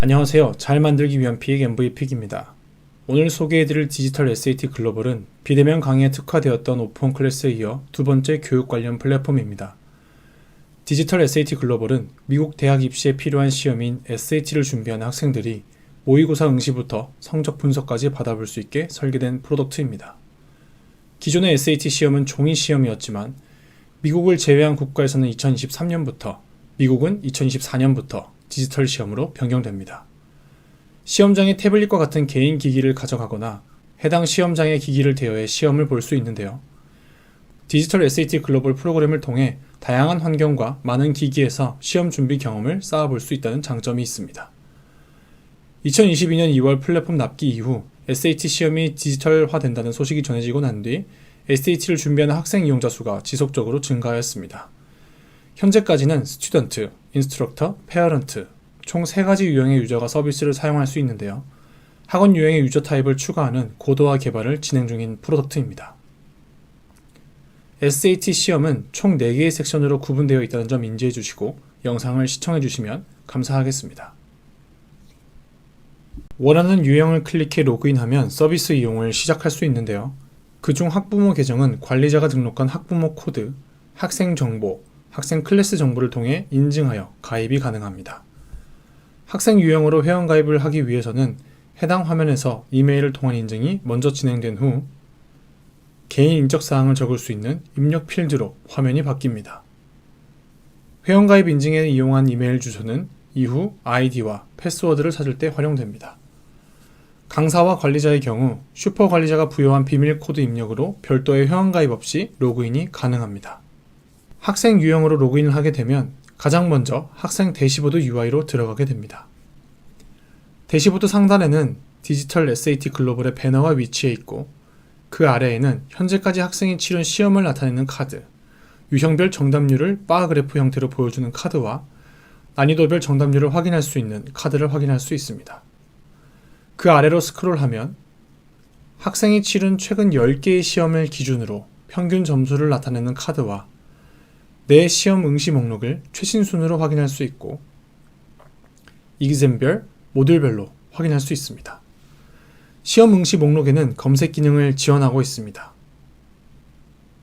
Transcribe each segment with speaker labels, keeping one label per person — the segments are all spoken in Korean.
Speaker 1: 안녕하세요. 잘 만들기 위한 픽 MV픽입니다. 오늘 소개해드릴 디지털 SAT 글로벌은 비대면 강의에 특화되었던 오픈 클래스에 이어 두 번째 교육 관련 플랫폼입니다. 디지털 SAT 글로벌은 미국 대학 입시에 필요한 시험인 SAT를 준비하는 학생들이 모의고사 응시부터 성적 분석까지 받아볼 수 있게 설계된 프로덕트입니다. 기존의 SAT 시험은 종이 시험이었지만 미국을 제외한 국가에서는 2023년부터, 미국은 2024년부터 디지털 시험으로 변경됩니다. 시험장에 태블릿과 같은 개인 기기를 가져가거나 해당 시험장의 기기를 대여해 시험을 볼 수 있는데요. 디지털 SAT 글로벌 프로그램을 통해 다양한 환경과 많은 기기에서 시험 준비 경험을 쌓아볼 수 있다는 장점이 있습니다. 2022년 2월 플랫폼 납기 이후 SAT 시험이 디지털화된다는 소식이 전해지고 난 뒤 SAT를 준비하는 학생 이용자 수가 지속적으로 증가하였습니다. 현재까지는 스튜던트, 인스트럭터, 페어런트 총 3가지 유형의 유저가 서비스를 사용할 수 있는데요. 학원 유형의 유저 타입을 추가하는 고도화 개발을 진행 중인 프로덕트입니다. SAT 시험은 총 4개의 섹션으로 구분되어 있다는 점 인지해 주시고 영상을 시청해 주시면 감사하겠습니다. 원하는 유형을 클릭해 로그인하면 서비스 이용을 시작할 수 있는데요. 그중 학부모 계정은 관리자가 등록한 학부모 코드, 학생 정보, 학생 클래스 정보를 통해 인증하여 가입이 가능합니다. 학생 유형으로 회원가입을 하기 위해서는 해당 화면에서 이메일을 통한 인증이 먼저 진행된 후 개인 인적사항을 적을 수 있는 입력 필드로 화면이 바뀝니다. 회원가입 인증에 이용한 이메일 주소는 이후 아이디와 패스워드를 찾을 때 활용됩니다. 강사와 관리자의 경우 슈퍼 관리자가 부여한 비밀 코드 입력으로 별도의 회원가입 없이 로그인이 가능합니다. 학생 유형으로 로그인을 하게 되면 가장 먼저 학생 대시보드 UI로 들어가게 됩니다. 대시보드 상단에는 디지털 SAT 글로벌의 배너가 위치해 있고 그 아래에는 현재까지 학생이 치른 시험을 나타내는 카드, 유형별 정답률을 바 그래프 형태로 보여주는 카드와 난이도별 정답률을 확인할 수 있는 카드를 확인할 수 있습니다. 그 아래로 스크롤하면 학생이 치른 최근 10개의 시험을 기준으로 평균 점수를 나타내는 카드와 내 시험 응시 목록을 최신 순으로 확인할 수 있고 exam별, 모듈별로 확인할 수 있습니다. 시험 응시 목록에는 검색 기능을 지원하고 있습니다.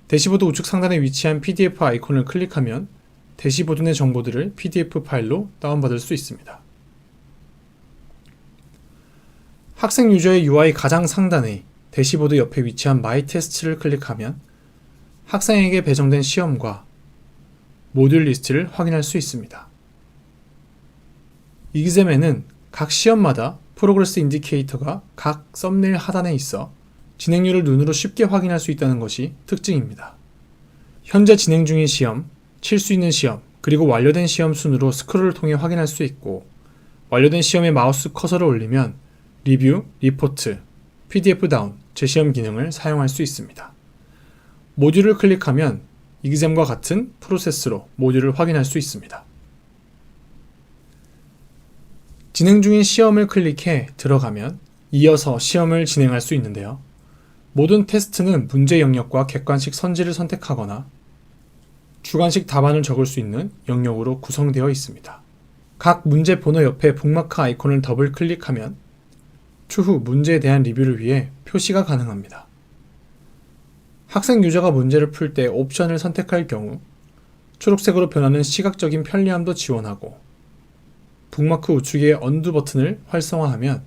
Speaker 1: 대시보드 우측 상단에 위치한 PDF 아이콘을 클릭하면 대시보드 내 정보들을 PDF 파일로 다운받을 수 있습니다. 학생 유저의 UI 가장 상단에 대시보드 옆에 위치한 My Test를 클릭하면 학생에게 배정된 시험과 모듈 리스트를 확인할 수 있습니다. exam에는 각 시험마다 프로그레스 인디케이터가 각 썸네일 하단에 있어 진행률을 눈으로 쉽게 확인할 수 있다는 것이 특징입니다. 현재 진행 중인 시험, 칠 수 있는 시험, 그리고 완료된 시험 순으로 스크롤을 통해 확인할 수 있고 완료된 시험에 마우스 커서를 올리면 리뷰, 리포트, PDF 다운, 재시험 기능을 사용할 수 있습니다. 모듈을 클릭하면 exam과 같은 프로세스로 모듈을 확인할 수 있습니다. 진행 중인 시험을 클릭해 들어가면 이어서 시험을 진행할 수 있는데요. 모든 테스트는 문제 영역과 객관식 선지를 선택하거나 주관식 답안을 적을 수 있는 영역으로 구성되어 있습니다. 각 문제 번호 옆에 북마크 아이콘을 더블 클릭하면 추후 문제에 대한 리뷰를 위해 표시가 가능합니다. 학생 유저가 문제를 풀 때 옵션을 선택할 경우 초록색으로 변하는 시각적인 편리함도 지원하고 북마크 우측의 언두 버튼을 활성화하면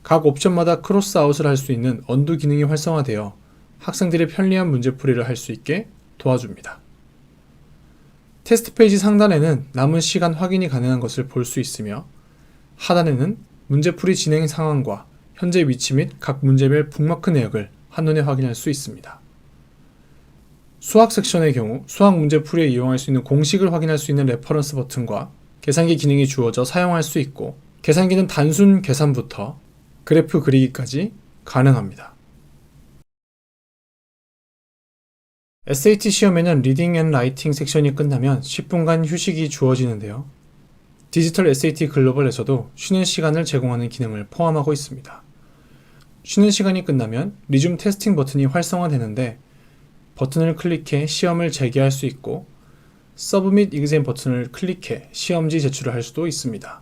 Speaker 1: 각 옵션마다 크로스아웃을 할 수 있는 언두 기능이 활성화되어 학생들의 편리한 문제풀이를 할 수 있게 도와줍니다. 테스트 페이지 상단에는 남은 시간 확인이 가능한 것을 볼 수 있으며 하단에는 문제풀이 진행 상황과 현재 위치 및 각 문제별 북마크 내역을 한눈에 확인할 수 있습니다. 수학 섹션의 경우 수학 문제풀이에 이용할 수 있는 공식을 확인할 수 있는 레퍼런스 버튼과 계산기 기능이 주어져 사용할 수 있고 계산기는 단순 계산부터 그래프 그리기까지 가능합니다. SAT 시험에는 리딩 앤 라이팅 섹션이 끝나면 10분간 휴식이 주어지는데요. 디지털 SAT 글로벌에서도 쉬는 시간을 제공하는 기능을 포함하고 있습니다. 쉬는 시간이 끝나면 리즘 테스팅 버튼이 활성화되는데 버튼을 클릭해 시험을 재개할 수 있고 서브밋 exam 버튼을 클릭해 시험지 제출을 할 수도 있습니다.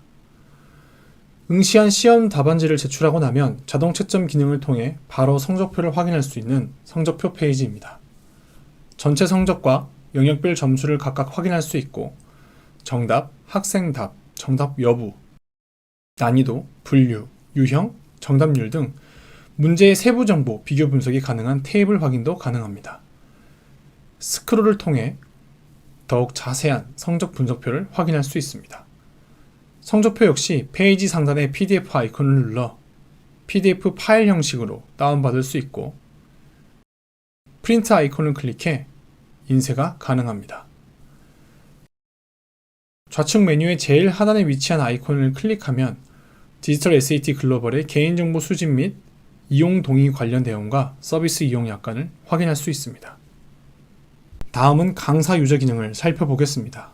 Speaker 1: 응시한 시험 답안지를 제출하고 나면 자동 채점 기능을 통해 바로 성적표를 확인할 수 있는 성적표 페이지입니다. 전체 성적과 영역별 점수를 각각 확인할 수 있고 정답, 학생 답, 정답 여부, 난이도, 분류, 유형, 정답률 등 문제의 세부 정보 비교 분석이 가능한 테이블 확인도 가능합니다. 스크롤을 통해 더욱 자세한 성적 분석표를 확인할 수 있습니다. 성적표 역시 페이지 상단의 PDF 아이콘을 눌러 PDF 파일 형식으로 다운받을 수 있고 프린트 아이콘을 클릭해 인쇄가 가능합니다. 좌측 메뉴의 제일 하단에 위치한 아이콘을 클릭하면 디지털 SAT 글로벌의 개인정보 수집 및 이용 동의 관련 내용과 서비스 이용 약관을 확인할 수 있습니다. 다음은 강사 유저 기능을 살펴보겠습니다.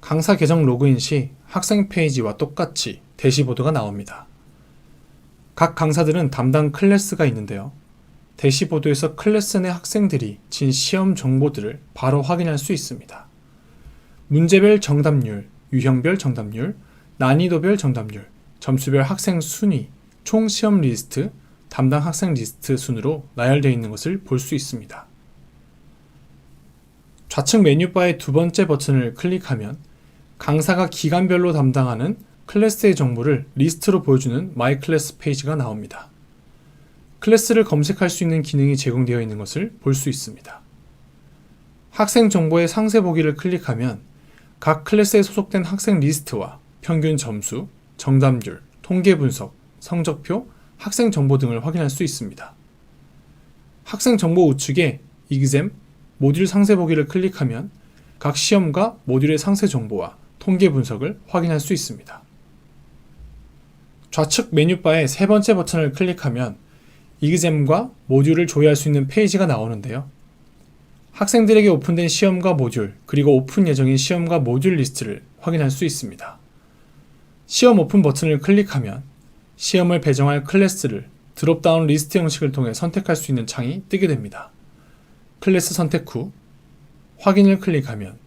Speaker 1: 강사 계정 로그인 시 학생 페이지와 똑같이 대시보드가 나옵니다. 각 강사들은 담당 클래스가 있는데요. 대시보드에서 클래스 내 학생들이 진 시험 정보들을 바로 확인할 수 있습니다. 문제별 정답률, 유형별 정답률, 난이도별 정답률, 점수별 학생 순위, 총 시험 리스트, 담당 학생 리스트 순으로 나열되어 있는 것을 볼 수 있습니다. 좌측 메뉴바의 두 번째 버튼을 클릭하면 강사가 기간별로 담당하는 클래스의 정보를 리스트로 보여주는 마이 클래스 페이지가 나옵니다. 클래스를 검색할 수 있는 기능이 제공되어 있는 것을 볼 수 있습니다. 학생 정보의 상세 보기를 클릭하면 각 클래스에 소속된 학생 리스트와 평균 점수, 정답률, 통계 분석, 성적표, 학생 정보 등을 확인할 수 있습니다. 학생 정보 우측에 exam, 모듈 상세 보기를 클릭하면 각 시험과 모듈의 상세 정보와 통계 분석을 확인할 수 있습니다. 좌측 메뉴바의 세 번째 버튼을 클릭하면 exam과 모듈을 조회할 수 있는 페이지가 나오는데요. 학생들에게 오픈된 시험과 모듈, 그리고 오픈 예정인 시험과 모듈 리스트를 확인할 수 있습니다. 시험 오픈 버튼을 클릭하면 시험을 배정할 클래스를 드롭다운 리스트 형식을 통해 선택할 수 있는 창이 뜨게 됩니다. 클래스 선택 후 확인을 클릭하면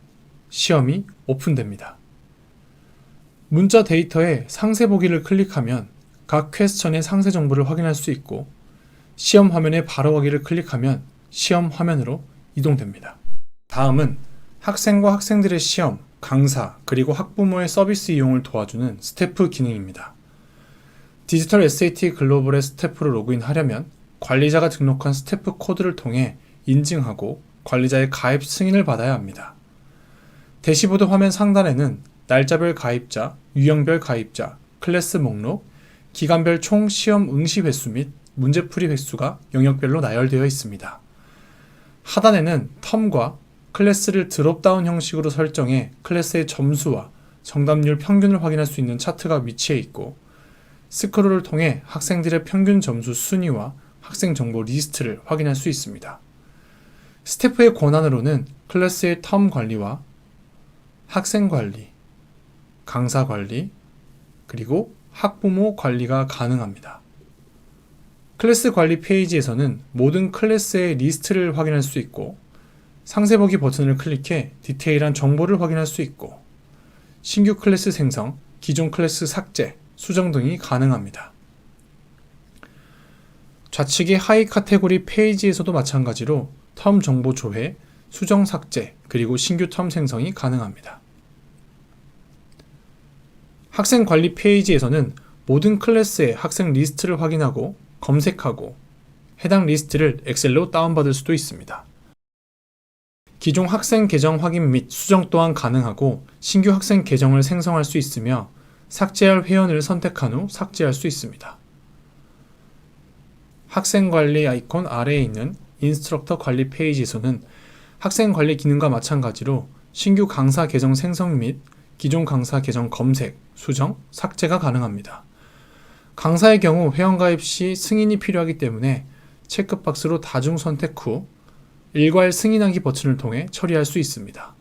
Speaker 1: 시험이 오픈됩니다. 문자 데이터에 상세 보기를 클릭하면 각 퀘스천의 상세 정보를 확인할 수 있고 시험 화면에 바로 가기를 클릭하면 시험 화면으로 이동됩니다. 다음은 학생과 학생들의 시험, 강사, 그리고 학부모의 서비스 이용을 도와주는 스태프 기능입니다. 디지털 SAT 글로벌의 스태프로 로그인하려면 관리자가 등록한 스태프 코드를 통해 인증하고 관리자의 가입 승인을 받아야 합니다. 대시보드 화면 상단에는 날짜별 가입자, 유형별 가입자, 클래스 목록, 기간별 총 시험 응시 횟수 및 문제풀이 횟수가 영역별로 나열되어 있습니다. 하단에는 텀과 클래스를 드롭다운 형식으로 설정해 클래스의 점수와 정답률 평균을 확인할 수 있는 차트가 위치해 있고 스크롤을 통해 학생들의 평균 점수 순위와 학생 정보 리스트를 확인할 수 있습니다. 스태프의 권한으로는 클래스의 텀 관리와 학생 관리, 강사 관리, 그리고 학부모 관리가 가능합니다. 클래스 관리 페이지에서는 모든 클래스의 리스트를 확인할 수 있고 상세 보기 버튼을 클릭해 디테일한 정보를 확인할 수 있고 신규 클래스 생성, 기존 클래스 삭제, 수정 등이 가능합니다. 좌측의 하이 카테고리 페이지에서도 마찬가지로 텀 정보 조회, 수정 삭제, 그리고 신규 텀 생성이 가능합니다. 학생 관리 페이지에서는 모든 클래스의 학생 리스트를 확인하고 검색하고 해당 리스트를 엑셀로 다운받을 수도 있습니다. 기존 학생 계정 확인 및 수정 또한 가능하고 신규 학생 계정을 생성할 수 있으며 삭제할 회원을 선택한 후 삭제할 수 있습니다. 학생 관리 아이콘 아래에 있는 인스트럭터 관리 페이지에서는 학생 관리 기능과 마찬가지로 신규 강사 계정 생성 및 기존 강사 계정 검색, 수정, 삭제가 가능합니다. 강사의 경우 회원가입 시 승인이 필요하기 때문에 체크박스로 다중 선택 후 일괄 승인하기 버튼을 통해 처리할 수 있습니다.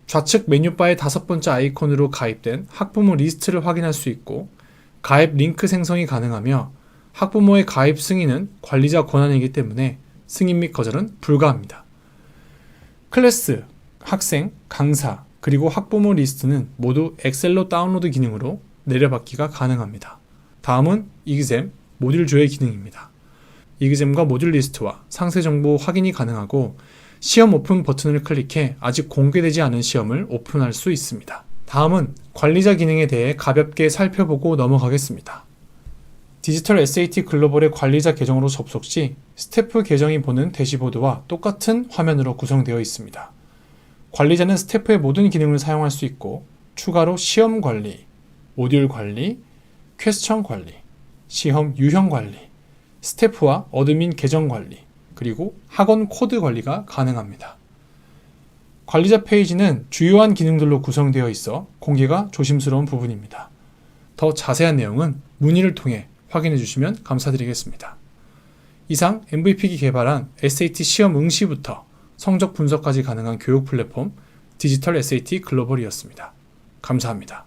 Speaker 1: 좌측 메뉴바의 다섯 번째 아이콘으로 가입된 학부모 리스트를 확인할 수 있고 가입 링크 생성이 가능하며 학부모의 가입 승인은 관리자 권한이기 때문에 승인 및 거절은 불가합니다. 클래스, 학생, 강사, 그리고 학부모 리스트는 모두 엑셀로 다운로드 기능으로 내려받기가 가능합니다. 다음은 이그잼 모듈 조회 기능입니다. 이그잼과 모듈 리스트와 상세 정보 확인이 가능하고 시험 오픈 버튼을 클릭해 아직 공개되지 않은 시험을 오픈할 수 있습니다. 다음은 관리자 기능에 대해 가볍게 살펴보고 넘어가겠습니다. 디지털 SAT 글로벌의 관리자 계정으로 접속 시 스태프 계정이 보는 대시보드와 똑같은 화면으로 구성되어 있습니다. 관리자는 스태프의 모든 기능을 사용할 수 있고 추가로 시험 관리, 모듈 관리, 퀘스천 관리, 시험 유형 관리, 스태프와 어드민 계정 관리, 그리고 학원 코드 관리가 가능합니다. 관리자 페이지는 주요한 기능들로 구성되어 있어 공개가 조심스러운 부분입니다. 더 자세한 내용은 문의를 통해 확인해 주시면 감사드리겠습니다. 이상 MVP기 개발한 SAT 시험 응시부터 성적 분석까지 가능한 교육 플랫폼 디지털 SAT 글로벌이었습니다. 감사합니다.